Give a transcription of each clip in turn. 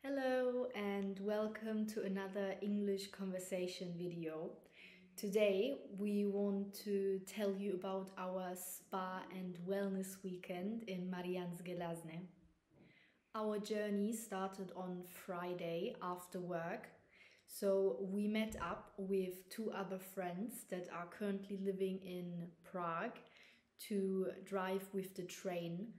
Hello and welcome to another English conversation video. Today we want to tell you about our spa and wellness weekend in Marian's Gelazne. Our journey started on Friday after work, so we met up with two other friends that are currently living in Prague to drive with the train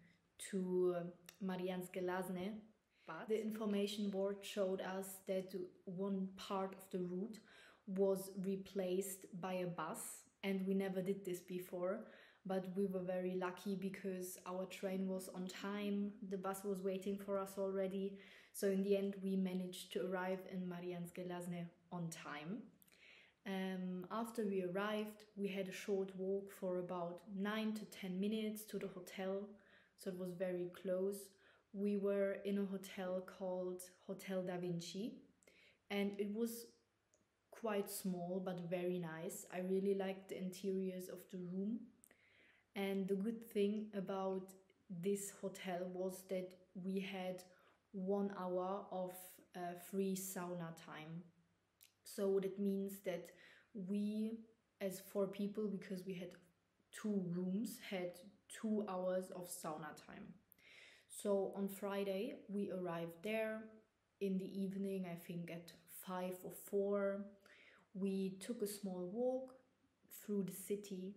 to Marian's Gelazne. But the information board showed us that one part of the route was replaced by a bus, and we never did this before, but we were very lucky because our train was on time, the bus was waiting for us already, so in the end we managed to arrive in Marian's Gelazne on time. After we arrived, we had a short walk for about 9 to 10 minutes to the hotel, so it was very close. We were in a hotel called Hotel Da Vinci, and it was quite small but very nice. I really liked the interiors of the room, and the good thing about this hotel was that we had 1 hour of free sauna time. So that means that we, as 4 people, because we had 2 rooms, had 2 hours of sauna time. So on Friday we arrived there in the evening, I think at 5 or 4. We took a small walk through the city.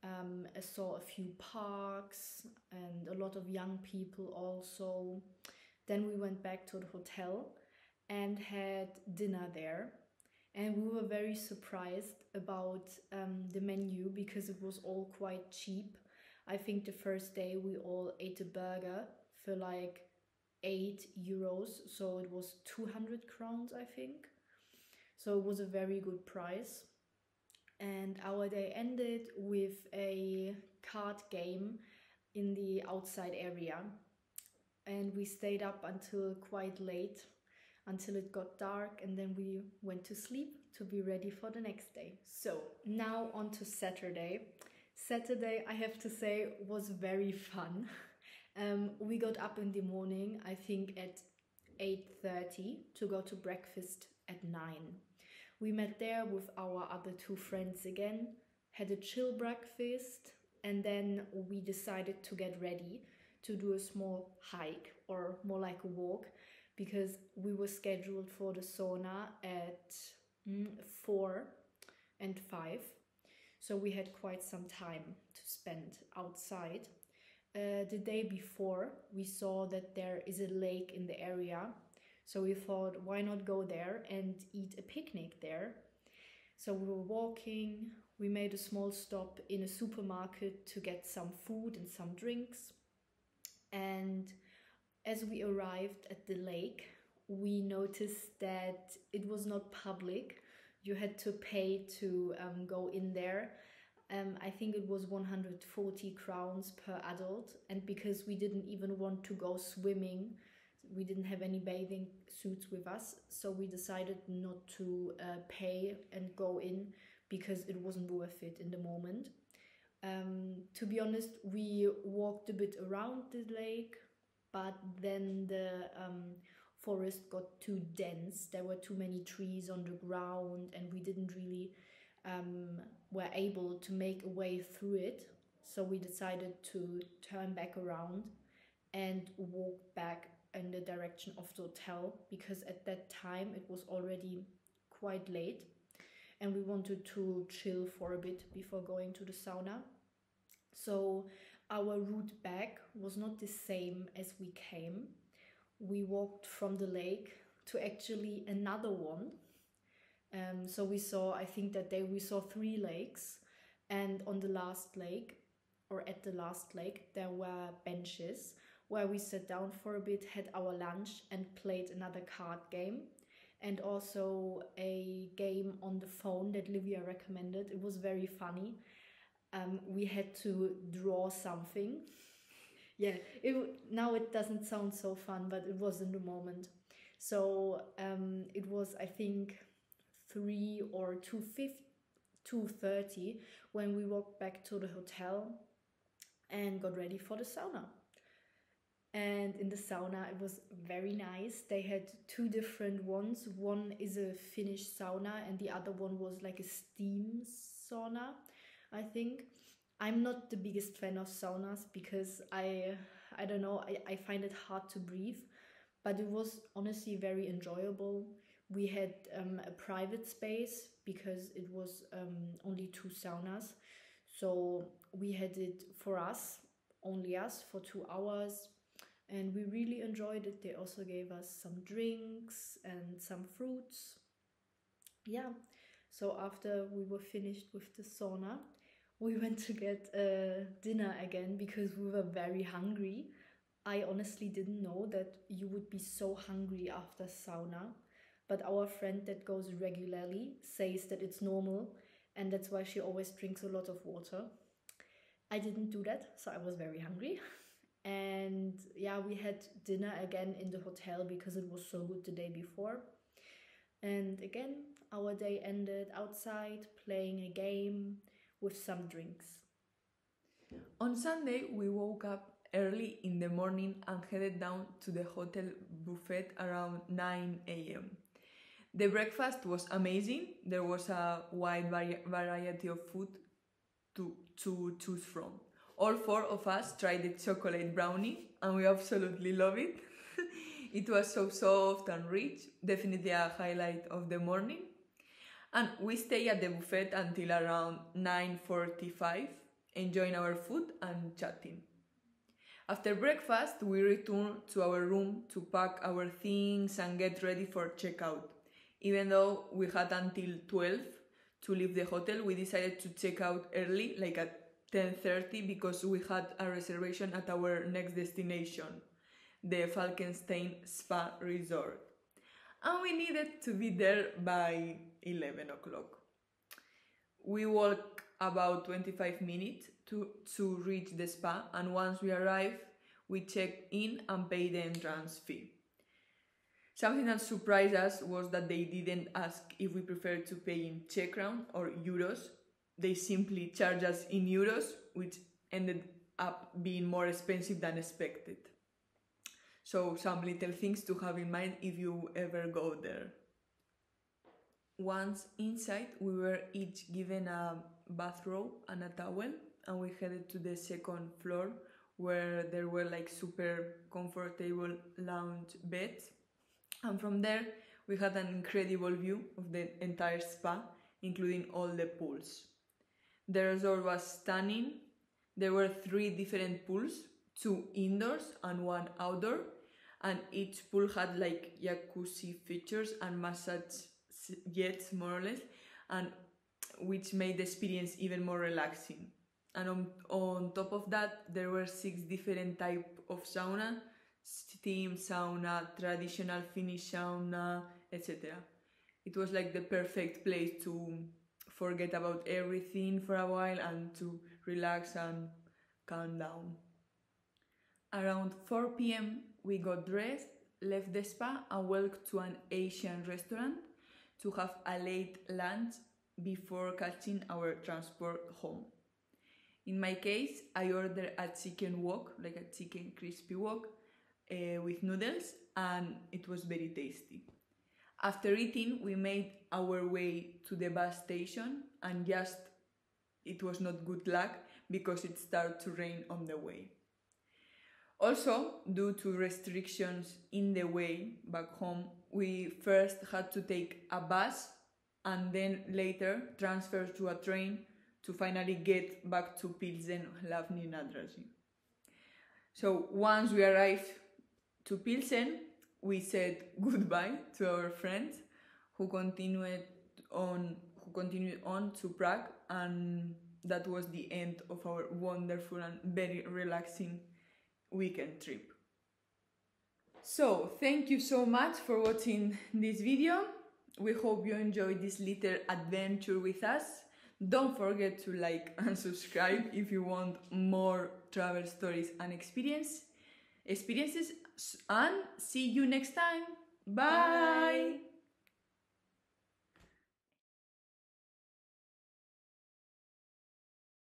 I saw a few parks and a lot of young people also. Then we went back to the hotel and had dinner there. And we were very surprised about the menu because it was all quite cheap. I think the first day we all ate a burger for like 8 euros, so it was 200 crowns, I think. So it was a very good price. And our day ended with a card game in the outside area. And we stayed up until quite late, until it got dark, and then we went to sleep to be ready for the next day. So now on to Saturday. Saturday, I have to say, was very fun. We got up in the morning, I think at 8:30, to go to breakfast at 9. We met there with our other 2 friends again, had a chill breakfast, and then we decided to get ready to do a small hike, or more like a walk, because we were scheduled for the sauna at 4 and 5. So we had quite some time to spend outside. The day before, we saw that there is a lake in the area, so we thought, why not go there and eat a picnic there? So we were walking, we made a small stop in a supermarket to get some food and some drinks, and as we arrived at the lake, we noticed that it was not public. You had to pay to go in there. I think it was 140 crowns per adult, and because we didn't even want to go swimming, we didn't have any bathing suits with us, so we decided not to pay and go in because it wasn't worth it in the moment. To be honest, we walked a bit around the lake, but then the forest got too dense. There were too many trees on the ground, and we didn't really were able to make a way through it, so we decided to turn back around and walk back in the direction of the hotel, because at that time it was already quite late and we wanted to chill for a bit before going to the sauna. So our route back was not the same as we came. We walked from the lake to actually another one. So we saw, I think that day we saw 3 lakes, and on the last lake, or at the last lake, there were benches where we sat down for a bit, had our lunch and played another card game, and also a game on the phone that Livia recommended. It was very funny. We had to draw something. Yeah, now it doesn't sound so fun, but it was in the moment. So it was, I think, 3 or 2:30 when we walked back to the hotel and got ready for the sauna. And in the sauna, it was very nice. They had two different ones. One is a Finnish sauna and the other one was like a steam sauna, I think. I'm not the biggest fan of saunas because I don't know, I find it hard to breathe, but it was honestly very enjoyable. We had a private space because it was only two saunas. So we had it for us, only us, for 2 hours. And we really enjoyed it. They also gave us some drinks and some fruits. Yeah, so after we were finished with the sauna, we went to get dinner again because we were very hungry. I honestly didn't know that you would be so hungry after sauna, but our friend that goes regularly says that it's normal and that's why she always drinks a lot of water. I didn't do that, so I was very hungry. And yeah, we had dinner again in the hotel because it was so good the day before. And again, our day ended outside playing a game with some drinks. On Sunday, we woke up early in the morning and headed down to the hotel buffet around 9 a.m. The breakfast was amazing. There was a wide variety of food to choose from. All 4 of us tried the chocolate brownie and we absolutely love it. It was so soft and rich, definitely a highlight of the morning. And we stayed at the buffet until around 9:45, enjoying our food and chatting. After breakfast, we returned to our room to pack our things and get ready for checkout. Even though we had until 12 to leave the hotel, we decided to check out early, like at 10:30, because we had a reservation at our next destination, the Falkenstein Spa Resort. And we needed to be there by 11 o'clock. We walked about 25 minutes to reach the spa, and once we arrived, we checked in and paid the entrance fee. Something that surprised us was that they didn't ask if we preferred to pay in Czech crown or euros. They simply charged us in euros, which ended up being more expensive than expected. So some little things to have in mind if you ever go there. Once inside, we were each given a bathrobe and a towel, and we headed to the second floor where there were like super comfortable lounge beds. And from there, we had an incredible view of the entire spa, including all the pools. The resort was stunning. There were 3 different pools, 2 indoors and 1 outdoor, and each pool had like jacuzzi features and massage jets, more or less, and which made the experience even more relaxing. And on top of that, there were 6 different types of sauna: steam sauna, traditional Finnish sauna, etc. It was like the perfect place to forget about everything for a while and to relax and calm down. Around 4 p.m. we got dressed, left the spa and walked to an Asian restaurant to have a late lunch before catching our transport home. In my case, I ordered a chicken wok, like a chicken crispy wok, with noodles, and it was very tasty. After eating, we made our way to the bus station, and it was not good luck because it started to rain on the way. Also, due to restrictions in the way back home, we first had to take a bus and then later transfer to a train to finally get back to Pilsen, Hlavní nádraží. So once we arrived to Pilsen, we said goodbye to our friends who continued on to Prague, and that was the end of our wonderful and very relaxing weekend trip. So thank you so much for watching this video. We hope you enjoyed this little adventure with us. Don't forget to like and subscribe if you want more travel stories and experiences, and see you next time. Bye.